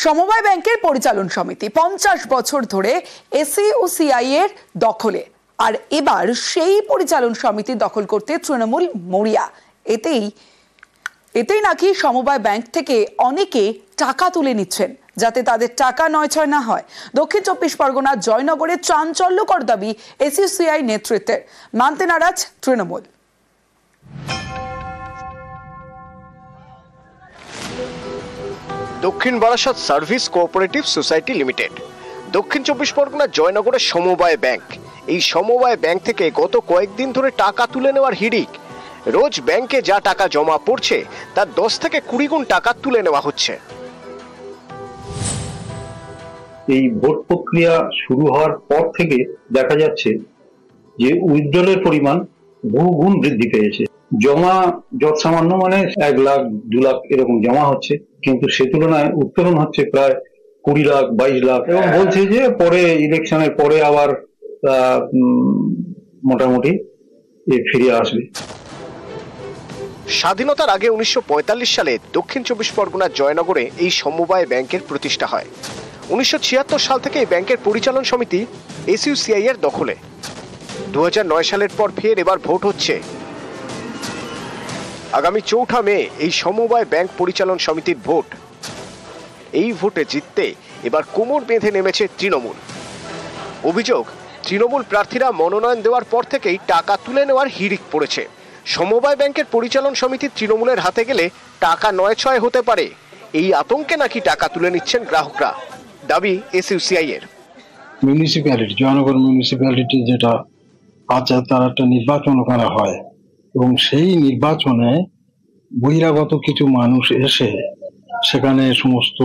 সমবায় ব্যাংকের পরিচালন সমিতি 50 বছর ধরে এসইউসিআই এর দখলে, আর এবার সেই পরিচালন সমিতি দখল করতে তৃণমূল মরিয়া। এতেই নাকি সমবায় ব্যাংক থেকে অনেকে টাকা তুলে নিচ্ছেন, যাতে তাদের টাকা নয়ছয় না হয়। দক্ষিণ 24 পরগনার জয়নগরে চাঞ্চল্যকর দাবি এসইউসিআই নেতৃত্বের, মানতে নারাজ তৃণমূল। দক্ষিণ Barasat service cooperative society limited, দক্ষিণ 24 পরগনার জয়নগরের সমবায় ব্যাংক। এই সমবায় ব্যাংক থেকে গত কয়েকদিন ধরে টাকা তুলে নেওয়ার হিড়িক। রোজ ব্যাংকে যা টাকা জমা পড়ছে তার 10 থেকে 20 গুণ টাকা তুলে নেওয়া হচ্ছে। এই ভোট প্রক্রিয়া শুরু হওয়ার পর থেকে দেখা যাচ্ছে যে উইথড্রলের পরিমাণ বহু গুণ বৃদ্ধি পেয়েছে। জমা যত সামান্য, মানে 1 লাখ 2 লাখ এরকম জমা হচ্ছে, কিন্তু সে তুলনায় উত্তোলন হচ্ছে প্রায় 20 লাখ 22 লাখ, এবং বলছে যে পরে ইলেকশনের পরে আবার মোটামুটি ফিরে আসবে। স্বাধীনতার আগে 1945 সালে দক্ষিণ 24 পরগনার জয়নগরে এই সমবায় ব্যাংকের প্রতিষ্ঠা হয়। 1976 সাল থেকে এই ব্যাংকের পরিচালন সমিতি এসইউসিআই এর দখলে। 2009 সালের পর ফের এবার ভোট হচ্ছে। আগামী 4 মে এই সমবায় ব্যাংক পরিচালন সমিতির ভোট। এই ভোটে জিততে এবার কোমর বেঁধে নেমেছে তৃণমূল। অভিযোগ, তৃণমূল প্রার্থীরা মনোনয়ন দেওয়ার পর থেকেই টাকা তুলে নেওয়ার হিড়িক পড়েছে। সমবায় ব্যাংকের পরিচালন সমিতি তৃণমূলের হাতে গেলে টাকা নয়ছয় হতে পারে, এই আতঙ্কে নাকি টাকা তুলে নিচ্ছেন গ্রাহকরা। দাবি এসইউসিআই এর। মিউনিসিপ্যালিটি, জয়নগর মিউনিসিপ্যালিটি যেটা আছে, তার একটা নির্বাচন করা হয়, এবং সেই নির্বাচনে বহিরাগত কিছু মানুষ এসে সেখানে সমস্ত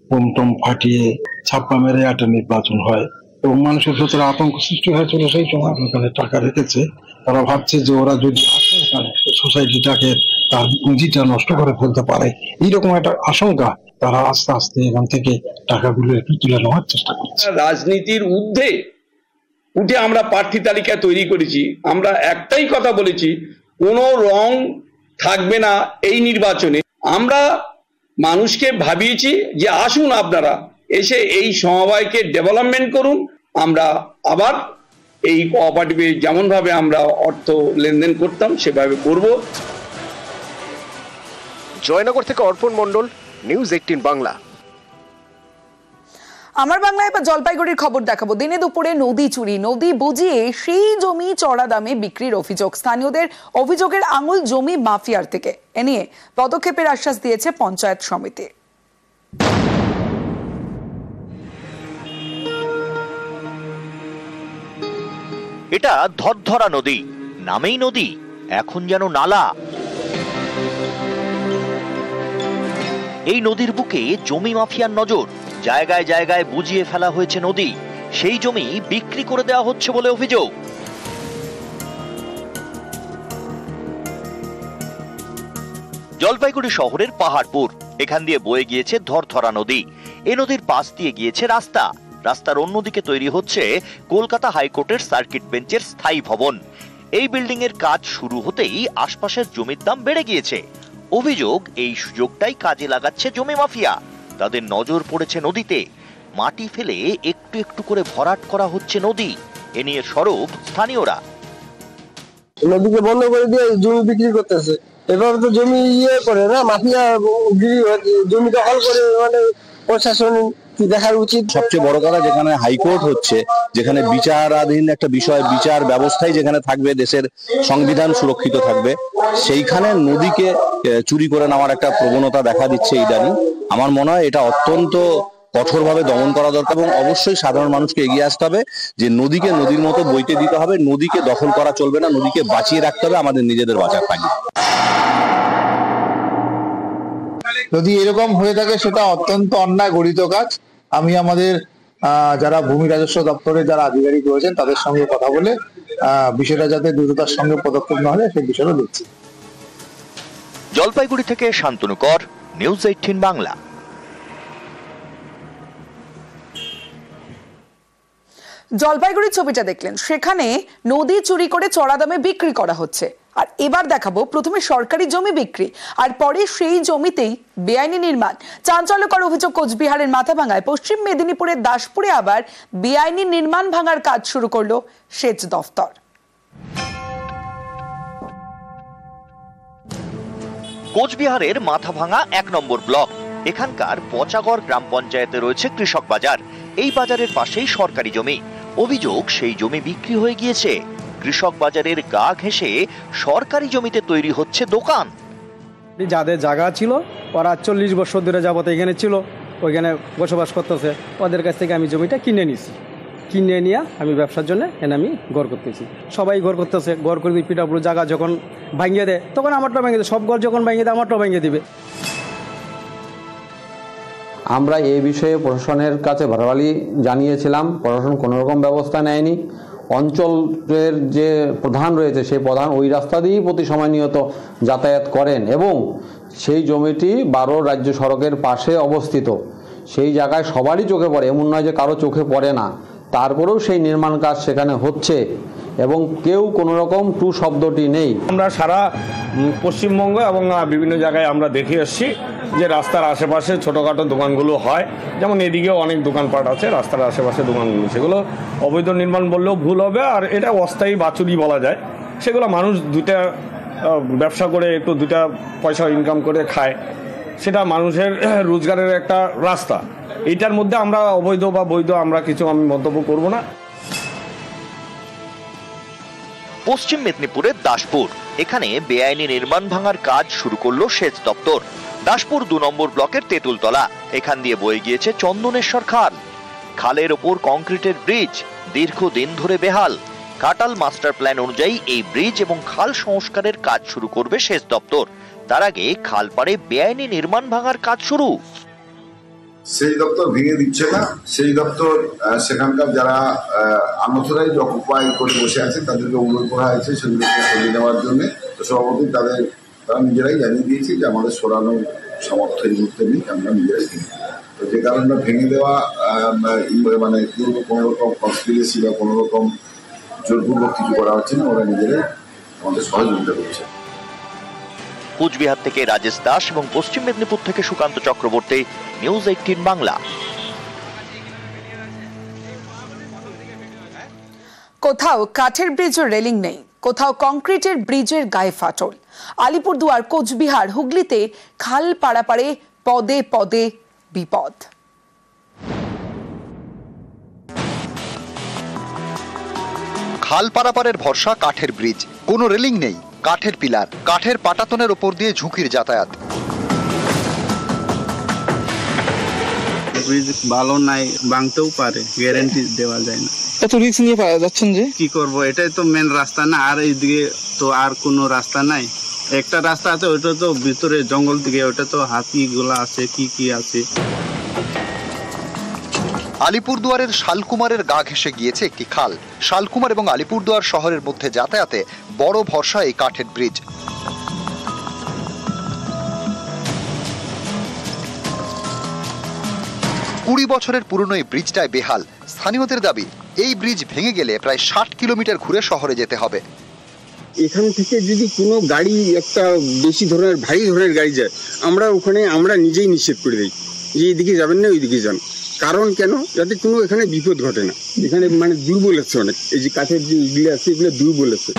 বোমটম ফাটিয়ে ছাপ্পা মেরে একটা নির্বাচন হয়, এবং মানুষের ভেতরে আতঙ্ক সৃষ্টি হয়েছিল। সেই সময় ওখানে টাকা রেখেছে, তারা ভাবছে যে ওরা যদি আসে এখানে সোসাইটিটাকে, তার পুঁজিটা নষ্ট করে ফেলতে পারে, এইরকম একটা আশঙ্কা। তারা আস্তে আস্তে এখান থেকে টাকাগুলো একটু তুলে নেওয়ার চেষ্টা করছে। রাজনীতির ঊর্ধ্বে উঠে আমরা প্রার্থী তালিকা তৈরি করেছি। আমরা একটাই কথা বলেছি, কোনো রং থাকবে না এই নির্বাচনে। আমরা মানুষকে ভাবিয়েছি যে আসুন আপনারা এসে এই সমবায়কে ডেভেলপমেন্ট করুন। আমরা আবার এই কোঅপারেটিভে যেমন ভাবে আমরা অর্থ লেনদেন করতাম সেভাবে করব। জয়নগর থেকে অর্পণ মণ্ডল, নিউজ 18 বাংলা। আমার বাংলায় এবার জলপাইগুড়ির খবর দেখাবো। দিনে দুপুরে নদী চুরি, নদী বুঝিয়ে সেই জমি চড়া দামে বিক্রির অভিযোগ। স্থানীয়দের অভিযোগের আঙুল জমি মাফিয়ার থেকে। এ নিয়ে পদক্ষেপের আশ্বাস দিয়েছে পঞ্চায়েত সমিতি। এটা ধরধরা নদী, নামেই নদী, এখন যেন নালা। এই নদীর বুকে জমি মাফিয়ার নজর। জায়গায় জায়গায় বুঝিয়ে ফেলা হয়েছে নদী, সেই জমি বিক্রি করে দেওয়া হচ্ছে বলে অভিযোগ। জলপাইগুড়ি শহরের পাহাড়পুর, এখান দিয়ে বয়ে গিয়েছে ধরধরা নদী। এ নদীর পাশ দিয়ে গিয়েছে রাস্তা। রাস্তার অন্যদিকে তৈরি হচ্ছে কলকাতা হাইকোর্টের সার্কিট বেঞ্চের স্থায়ী ভবন। এই বিল্ডিং এর কাজ শুরু হতেই আশপাশের জমির দাম বেড়ে গিয়েছে। অভিযোগ, এই সুযোগটাই কাজে লাগাচ্ছে জমি মাফিয়া। তাদের নজর পড়েছে নদীতে। মাটি ফেলে একটু একটু করে ভরাট করা হচ্ছে নদী। এ নিয়ে সরব স্থানীয়রা। নদীকে বন্ধ করে দিয়ে জমি বিক্রি করতেছে। এভাবে তো জমি করে না, মাফিয়া জমি দখল করে, মানে প্রশাসন দেখার উচিত। সবচেয়ে বড় কথা, যেখানে হাইকোর্ট হচ্ছে, যেখানে বিচারাধীন একটা বিষয়, বিচার ব্যবস্থায় যেখানে থাকবে, দেশের সংবিধান সুরক্ষিত থাকবে, সেইখানে নদীকে চুরি করে নেওয়ার একটা প্রবণতা দেখা দিচ্ছে ইদানিং। আমার মনে হয় এটা অত্যন্ত কঠোরভাবে দমন করা দরকার, এবং অবশ্যই সাধারণ মানুষকে এগিয়ে আসতে হবে যে নদীকে নদীর মতো বইতে দিতে হবে। নদীকে দখল করা চলবে না, নদীকে বাঁচিয়ে রাখতে হবে আমাদের নিজেদের বাঁচার পানি। যদি এরকম হয়ে থাকে সেটা অত্যন্ত অন্যায় গঠিত কাজ। আমি আমাদের যারা ভূমি রাজস্ব দপ্তরে যারা আধিকারিক রয়েছেন তাদের সঙ্গে কথা বলে বিষয়টা যাতে দ্রুততার সঙ্গে পদক্ষেপ না হয় সেই বিষয়টা দেখছি। জলপাইগুড়ি থেকে শান্তনু কর, নিউজ 18 বাংলা। জলপাইগুড়ির ছবিটা দেখলেন, সেখানে নদী চুরি করে চড়া দামে বিক্রি করা হচ্ছে। আর এবার দেখাবো প্রথমে সরকারি জমি বিক্রি আর পরে সেই জমিতেই বেআইনি নির্মাণ। চাঞ্চল্যকর অভিযোগ কোচবিহারের মাথাভাঙায়। পশ্চিম মেদিনীপুরের দাসপুরে আবার বেআইনি নির্মাণ ভাঙার কাজ শুরু করলো সেচ দফতর। কোচবিহারের মাথাভাঙা 1 নম্বর ব্লক। এখানকার পচাগড় গ্রাম পঞ্চায়েতে রয়েছে কৃষক বাজার। এই বাজারের পাশেই সরকারি জমি। অভিযোগ সেই জমি বিক্রি হয়ে গিয়েছে। কৃষক বাজারের গা ঘেঁষে সরকারি জমিতে তৈরি হচ্ছে দোকান। যাদের জায়গা ছিল ওরা 40 বছর ধরে যাবত এখানে ছিল, ওইখানে বসবাস করতেছে, ওদের কাছ থেকে আমি জমিটা কিনে নিছি। কিনে নিয়ে আমি ব্যবসার জন্য এনে আমি ঘর করতেছি। সবাই ঘর করতেছে, ঘর করে দিয়ে পিঠাপুরো জায়গা যখন ভাঙিয়ে দেয় তখন আমারটা ভেঙে দেয়, সব ঘর যখন ভাঙিয়ে দেয় আমারটাও ভেঙে দিবে। আমরা এই বিষয়ে প্রশাসনের কাছে ভারবালি জানিয়েছিলাম, প্রশাসন কোনো রকম ব্যবস্থা নেয়নি। অঞ্চলের যে প্রধান রয়েছে সেই প্রধান ওই রাস্তা দিয়েই প্রতি সময় নিয়ত যাতায়াত করেন এবং সেই জমিটি 12 রাজ্য সড়কের পাশে অবস্থিত। সেই জায়গায় সবারই চোখে পড়ে, এমন নয় যে কারো চোখে পড়ে না। তারপরেও সেই নির্মাণ কাজ সেখানে হচ্ছে এবং কেউ কোনো রকম টু শব্দটি নেই। আমরা সারা পশ্চিমবঙ্গ এবং বিভিন্ন জায়গায় আমরা দেখে এসেছি যে রাস্তার আশেপাশে ছোটোখাটো দোকানগুলো হয়, যেমন এদিকেও অনেক দোকানপাট আছে রাস্তার আশেপাশে দোকানগুলো, সেগুলো অবৈধ নির্মাণ বললেও ভুল হবে, আর এটা অস্থায়ী বাছুরি বলা যায়। সেগুলো মানুষ দুটা ব্যবসা করে একটু দুটা পয়সা ইনকাম করে খায়, সেটা মানুষের রোজগারের একটা রাস্তা। এইটার মধ্যে আমরা অবৈধ বা বৈধ আমরা কিছু আমি মন্তব্য করব না। পশ্চিম মেদিনীপুরের দাসপুর। এখানে বেআইনি নির্মাণ ভাঙার কাজ শুরু করলো সেচ দপ্তর। দাসপুর 2 নম্বর ব্লকের তেঁতুলতলা। এখান দিয়ে বয়ে গিয়েছে চন্দনেশ্বর খাল। খালের ওপর কংক্রিটের ব্রিজ দীর্ঘদিন ধরে বেহাল। কাটাল মাস্টার প্ল্যান অনুযায়ী এই ব্রিজ এবং খাল সংস্কারের কাজ শুরু করবে সেচ দপ্তর। তার আগে খাল পাড়ে বেআইনি নির্মাণ ভাঙার কাজ শুরু। সেই দপ্তর ভেঙে দিচ্ছে না। সেই দপ্তর সেখানকার যারা আনঅথরাইজ অকুপাই করে বসে আছে তাদেরকে অনুরোধ করা হয়েছে সেগুলোকে সরিয়ে নেওয়ার জন্য। তো সভাপতি তারা নিজেরাই জানিয়ে দিয়েছে যে আমাদের সরানোর সামর্থ্য এই মুহূর্তে নেই, আমরা নিজেরাই কিনি। তো যে কারণে ভেঙে দেওয়া মানে কোনো রকম কনস্পিরেসি বা কোনো রকম জোরপূর্বক কিছু করা হচ্ছে না, ওরা নিজেরাই আমাদের সহযোগিতা করছে। কোচবিহার থেকে রাজেশ দাস এবং পশ্চিম মেদিনীপুর থেকে সুকান্ত চক্রবর্তী, নিউজ 18 বাংলা। কোথাও কাঠের ব্রিজের রেলিং নেই, কোথাও কংক্রিটের ব্রিজের গায়ে ফাটল। আলিপুরদুয়ার, কোচবিহার, হুগলিতে খাল পাড়াপাড়ে পদে পদে বিপদ। খাল পারাপারের ভরসা কাঠের ব্রিজ, কোনো রেলিং নেই, কাঠের পিলার, কাঠের পাটাতনের ওপর দিয়ে ঝুঁকির যাতায়াত। ব্রিজ ভালো নাই, ভাঙতেও পারে, গ্যারান্টি দেওয়া যায় না। এত রিস্ক নিয়ে যাচ্ছেন যে কি করব, এটাই তো মেন রাস্তা না, আর এইদিকে তো আর কোনো রাস্তা নাই। একটা রাস্তা আছে ওইটা তো ভিতরে জঙ্গল দিকে, ওটা তো হাতি গুলা আছে, কি আছে। আলিপুরদুয়ারের শালকুমারের গা ঘেঁষে গিয়েছে একটি খাল। শালকুমার এবং আলিপুরদুয়ার শহরের মধ্যে যাতায়াতে বড় ভরসা এই কাঠের ব্রিজ। কুড়ি বছরের পুরনো এই ব্রিজটায় বেহাল। স্থানীয়দের দাবি এই ব্রিজ ভেঙে গেলে প্রায় 60 কিলোমিটার ঘুরে শহরে যেতে হবে। এখান থেকে যদি কোনো গাড়ি একটা বেশি ধরনের ভারী ধরনের গাড়ি যায়, আমরা নিজেই নিষেধ করে দিই যে এইদিকে যাবেন না, ওইদিকে যান। কারণ কেন, যাতে কোনো এখানে বিপদ ঘটে না। এখানে মানে দুর্বল আছে অনেক, এই যে কাঠের যে ইগুলো আছে এগুলো দুর্বল আছে।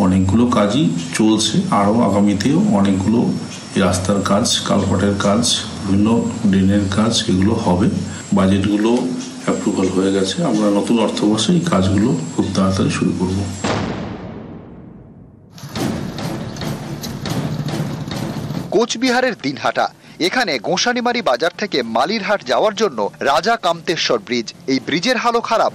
অনেকগুলো কাজই চলছে, আরও আগামীতেও অনেকগুলো রাস্তার কাজ, কালভার্টের কাজ, বিভিন্ন ড্রেনের কাজ এগুলো হবে। বাজেটগুলো অ্যাপ্রুভাল হয়ে গেছে, আমরা নতুন অর্থবর্ষে এই কাজগুলো খুব তাড়াতাড়ি শুরু করব। কোচবিহারের দিনহাটা, এখানে গোঁসানিমারি বাজার থেকে মালিরহাট যাওয়ার জন্য রাজা কামতেশ্বর ব্রিজ। এই ব্রিজের হালও খারাপ।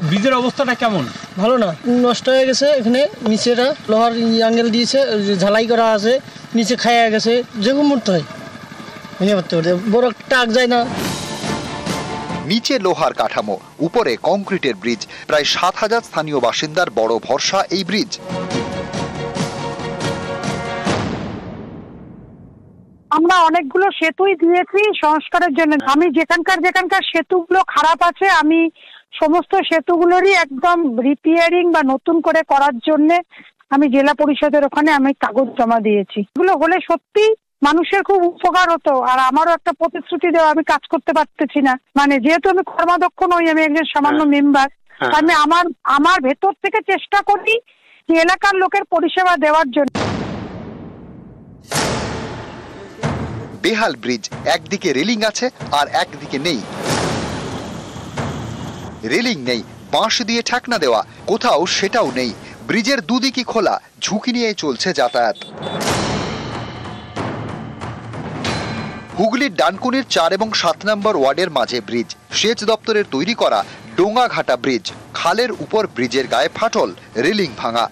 ব্রিজের অবস্থাটা কেমন? ভালো না, নষ্ট হয়ে গেছে। এখানে নিচেটা লোহার অ্যাঙ্গেল দিয়েছে, ঝালাই করা আছে, নিচে খাইয়া গেছে, যেরকম মুহূর্তে হয় ভেঙে পড়তে পারে, বড় টাক যায় না। নিচে লোহার কাঠামো, উপরে কংক্রিটের ব্রিজ। প্রায় 7000 স্থানীয় বাসিন্দার বড় ভরসা এই ব্রিজ। আমরা অনেকগুলো সেতুই দিয়েছি সংস্কারের জন্য। আমি যেখানকার সেতুগুলো খারাপ আছে আমি সমস্ত সেতুগুলোরই একদম রিপেয়ারিং বা নতুন করে করার জন্য আমি জেলা পরিষদের ওখানে আমি কাগজ জমা দিয়েছি। এগুলো হলে সত্যি মানুষের খুব উপকার হতো। আর আমারও একটা প্রতিশ্রুতি দেওয়া, আমি কাজ করতে পারতেছি না, মানে যেহেতু আমি কর্মাধ্যক্ষ নই, আমি একজন সামান্য মেম্বার, আমি আমার ভেতর থেকে চেষ্টা করি যে এলাকার লোকের পরিষেবা দেওয়ার জন্য। বেহাল ব্রিজ, একদিকে রেলিং আছে আর একদিকে নেই। রেলিং নেই, বাঁশ দিয়ে ঠেকনা দেওয়া, কোথাও সেটাও নেই। ব্রিজের দুদিকই খোলা, ঝুঁকি নিয়ে চলছে যাতায়াত। হুগলির ডানকুনির 4 এবং 7 নম্বর ওয়ার্ডের মাঝে ব্রিজ। সেচ দপ্তরের তৈরি করা ডোঙাঘাটা ব্রিজ। খালের উপর ব্রিজের গায়ে ফাটল, রেলিং ভাঙা।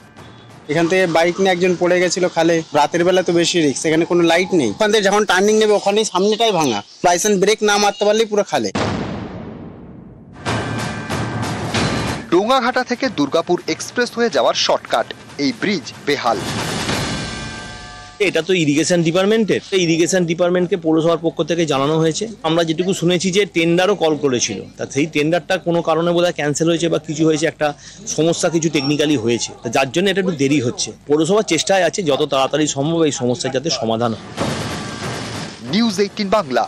এখান থেকে বাইক নিয়ে একজন পড়ে গেছিল খালে, রাতের বেলা তো বেশি রিস্ক, এখানে কোনো লাইট নেই। ওখান থেকে যখন টার্নিং নেবে ওখানেই সামনেটাই ভাঙা, বাইসেন্স ব্রেক না মারতে পারলেই পুরো খালে। ডোঙাঘাটা থেকে দুর্গাপুর এক্সপ্রেস হয়ে যাওয়ার শর্টকাট, এই ব্রিজ বেহাল। এটা তো ইরিগেশন ডিপার্টমেন্টের, ইরিগেশন ডিপার্টমেন্টকে পৌরসভার পক্ষ থেকে জানানো হয়েছে। আমরা যেটুকু শুনেছি যে টেন্ডারও কল করেছিল, তা সেই টেন্ডারটা কোনো কারণে বোধহয় ক্যান্সেল হয়েছে বা কিছু হয়েছে, একটা সমস্যা কিছু টেকনিক্যালি হয়েছে, যার জন্য এটা একটু দেরি হচ্ছে। পৌরসভার চেষ্টায় আছে যত তাড়াতাড়ি সম্ভব এই সমস্যার যাতে সমাধান হয়। নিউজ 18 বাংলা।